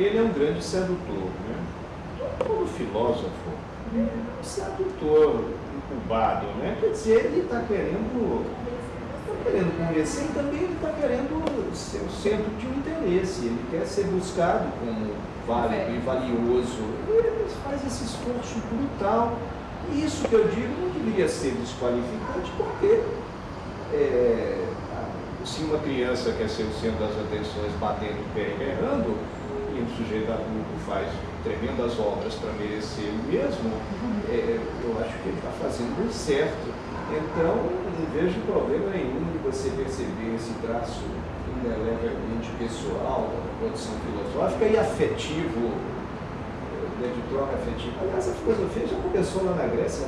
ele é um grande sedutor, né? Todo filósofo é um sedutor incubado, né? Quer dizer, ele está querendo conhecer e também ele está querendo ser o centro de um interesse, ele quer ser buscado como válido e valioso, ele faz esse esforço brutal. E isso que eu digo não deveria ser desqualificante, porque se uma criança quer ser o centro das atenções batendo o pé e berrando, e um sujeito adulto faz tremendas obras para merecer ele mesmo, eu acho que ele está fazendo certo. Então, não vejo problema nenhum de você perceber esse traço inelevelmente pessoal da produção filosófica e afetivo, de troca afetiva. Aliás, a filosofia já começou lá na Grécia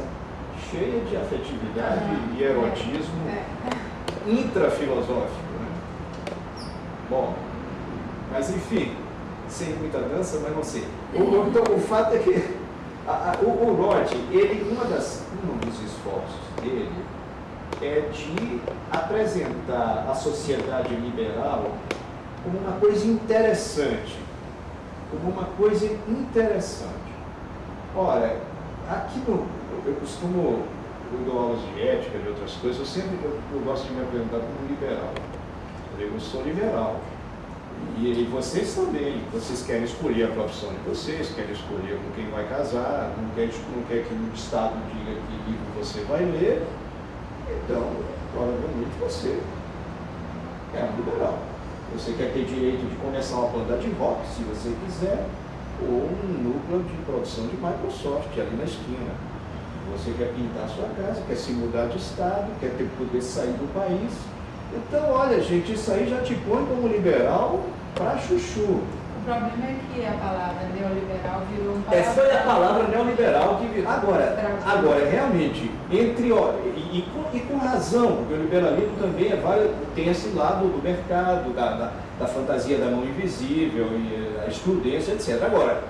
cheia de afetividade e erotismo intrafilosófico, né? Bom, mas enfim, sem muita dança, mas não sei. Então, o fato é que o Rod, um dos esforços dele é de apresentar a sociedade liberal como uma coisa interessante. Ora, aqui eu costumo, eu dou aulas de ética, de outras coisas, eu gosto de me apresentar como liberal. Eu sou liberal. E vocês também, vocês querem escolher a profissão de vocês, querem escolher com quem vai casar, não quer que o Estado diga que livro você vai ler, então, provavelmente você é um liberal. Você quer ter direito de começar uma banda de rock, se você quiser, ou um núcleo de produção de Microsoft ali na esquina. Você quer pintar a sua casa, quer se mudar de estado, quer poder sair do país. Então, olha, gente, isso aí já te põe como liberal para chuchu. O problema é que a palavra neoliberal virou um palavra... Foi a palavra neoliberal que virou. Agora realmente, e com razão, porque o liberalismo também tem esse lado do mercado, da fantasia da mão invisível, e a excludência, etc. Agora,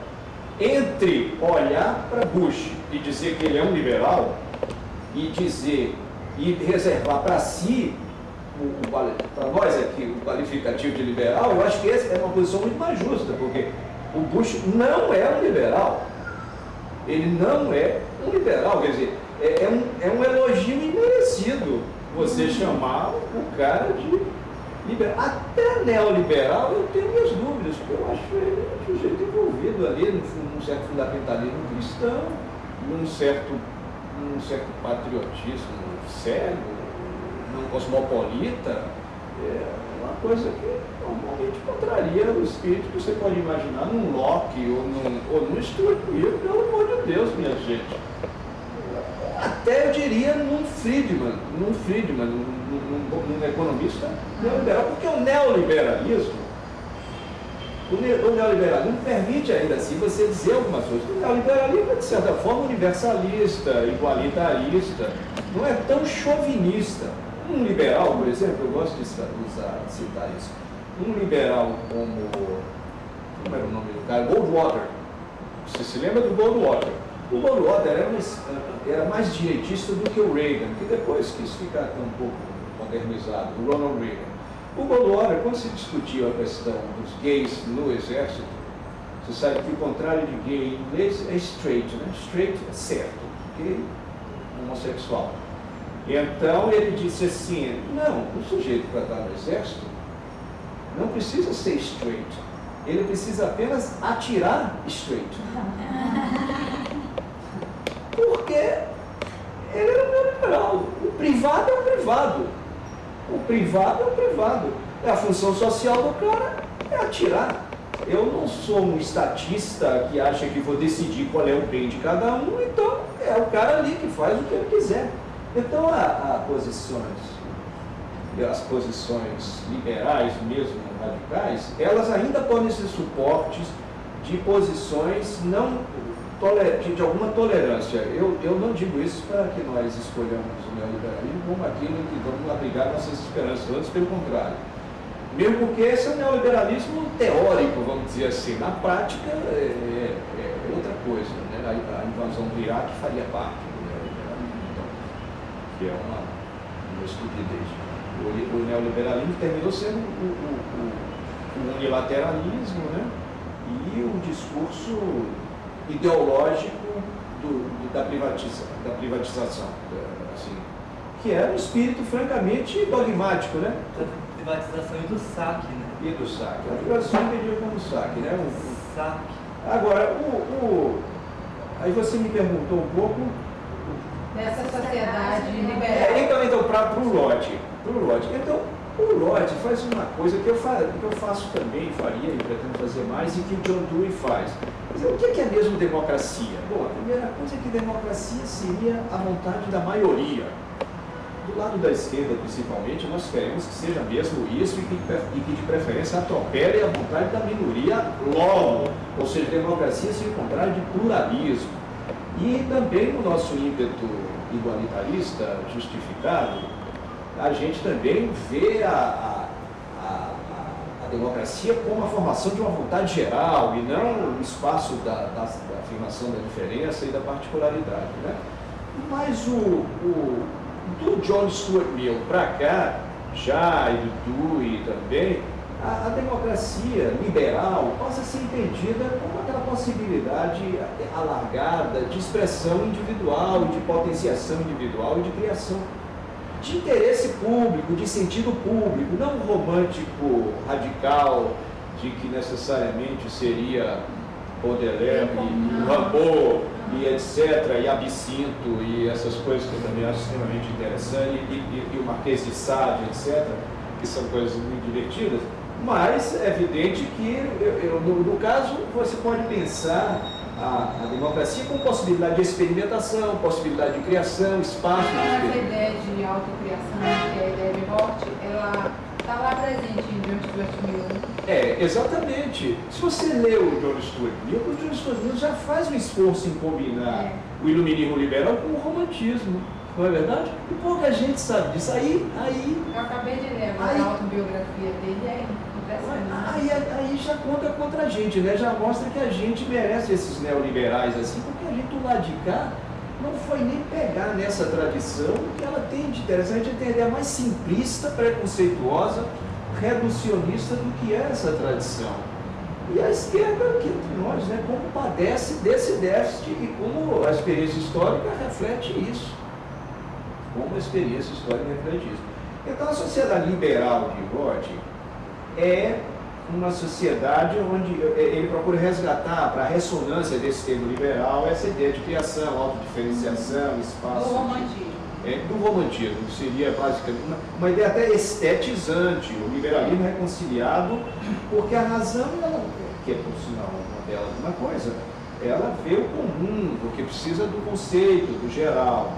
entre olhar para Bush e dizer que ele é um liberal, e reservar para si, para nós aqui, o qualificativo de liberal, eu acho que essa é uma posição muito mais justa, porque o Bush não é um liberal. Ele não é um liberal, quer dizer, é um elogio imerecido você chamar o cara de liberal. Até neoliberal eu tenho minhas dúvidas, porque eu acho ele um sujeito envolvido ali num certo fundamentalismo cristão, num certo patriotismo cego, num cosmopolita, uma coisa que normalmente contraria o espírito que você pode imaginar num Locke ou num Stuart Mill, pelo amor de Deus, minha gente. Até eu diria num Friedman, num economista neoliberal, porque o neoliberalismo permite ainda assim você dizer algumas coisas. O neoliberalismo é, de certa forma, universalista, igualitarista, não é tão chauvinista. Um liberal, por exemplo, eu gosto de citar isso, um liberal como era o nome do cara? Goldwater. Você se lembra do Goldwater? O Goldwater era mais direitista do que o Reagan, que depois quis ficar um pouco modernizado, o Ronald Reagan. O Goldwater, quando se discutiu a questão dos gays no exército, você sabe que o contrário de gay em inglês é straight, né? Straight é certo, gay homossexual. E então ele disse assim, não, o sujeito para estar no exército não precisa ser straight, ele precisa apenas atirar straight. Porque ele era um neoliberal. O privado é o privado. O privado é o privado. A função social do cara é atirar. Eu não sou um estatista que acha que vou decidir qual é o bem de cada um, então é o cara ali que faz o que ele quiser. Então as posições liberais mesmo, radicais, elas ainda podem ser suportes de posições de alguma tolerância. Eu não digo isso para que nós escolhamos o neoliberalismo como aquilo que vamos abrigar nossas esperanças, antes pelo contrário. Mesmo porque esse é um neoliberalismo teórico, vamos dizer assim, na prática é outra coisa, né? A invasão do Iraque faria parte do neoliberalismo, então, que é uma estupidez. O neoliberalismo terminou sendo o unilateralismo, né? e o discurso ideológico da privatização, assim, que era um espírito francamente dogmático, né? Da privatização e do saque, né? E do saque. A privatização entendia como saque, né? Saque. Agora, aí você me perguntou um pouco Nessa sociedade liberal. então para o Lodge. Então, o Lodge faz uma coisa que eu faço também, faria e pretendo fazer mais, e que o John Dewey faz. Quer dizer, o que é mesmo democracia? Bom, a primeira coisa é que democracia seria a vontade da maioria. Do lado da esquerda, principalmente, nós queremos que seja mesmo isso e que de preferência atropele a vontade da minoria logo. Ou seja, democracia se contrário de pluralismo. E também no nosso ímpeto igualitarista justificado, a gente também vê a democracia como a formação de uma vontade geral e não o espaço da afirmação da diferença e da particularidade, né? Mas do John Stuart Mill para cá, já e do Dewey também, a democracia liberal passa a ser entendida como aquela possibilidade alargada de expressão individual, de potenciação individual e de criação de interesse público, de sentido público, não romântico, radical, de que necessariamente seria Baudelaire e Rimbaud e etc., e Absinto e essas coisas que eu também acho extremamente interessantes, e o Marquês de Sade, etc., que são coisas muito divertidas, mas é evidente que, no caso, você pode pensar a democracia com possibilidade de experimentação, possibilidade de criação, espaço de Essa experimentação. ideia de autocriação, que é a ideia de morte, ela está lá presente em John Stuart Mill. Exatamente. Se você lê o John Stuart Mill já faz um esforço em combinar o iluminismo liberal com o romantismo, não é verdade? E pouca gente sabe disso. Eu acabei de ler a autobiografia dele, é impressionante. Aí já conta contra a gente, né? Já mostra que a gente merece esses neoliberais assim, porque a gente do lado de cá não foi nem pegar nessa tradição que ela tem de interessante. A gente tem a ideia mais simplista, preconceituosa, reducionista do que é essa tradição. E a esquerda aqui entre nós, né, como padece desse déficit e como a experiência histórica reflete isso. Como a experiência histórica reflete isso. Então a sociedade liberal de Lodge é uma sociedade onde ele procura resgatar para a ressonância desse termo liberal essa ideia de criação, autodiferenciação, espaço. Do romantismo. Do romantismo, que seria basicamente uma ideia até estetizante, o liberalismo reconciliado, porque a razão, que é por sinal uma delas uma coisa, ela vê o comum, porque precisa do conceito, do geral.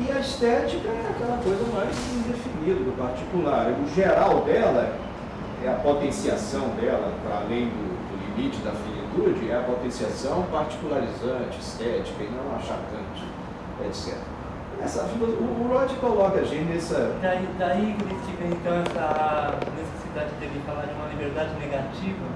E a estética é aquela coisa mais indefinida, do particular. O geral dela é a potenciação dela, para além do limite da finitude, é a potenciação particularizante, estética, e não achatante, etc. O Lodge coloca a gente nessa... Daí critica então essa necessidade dele falar de uma liberdade negativa?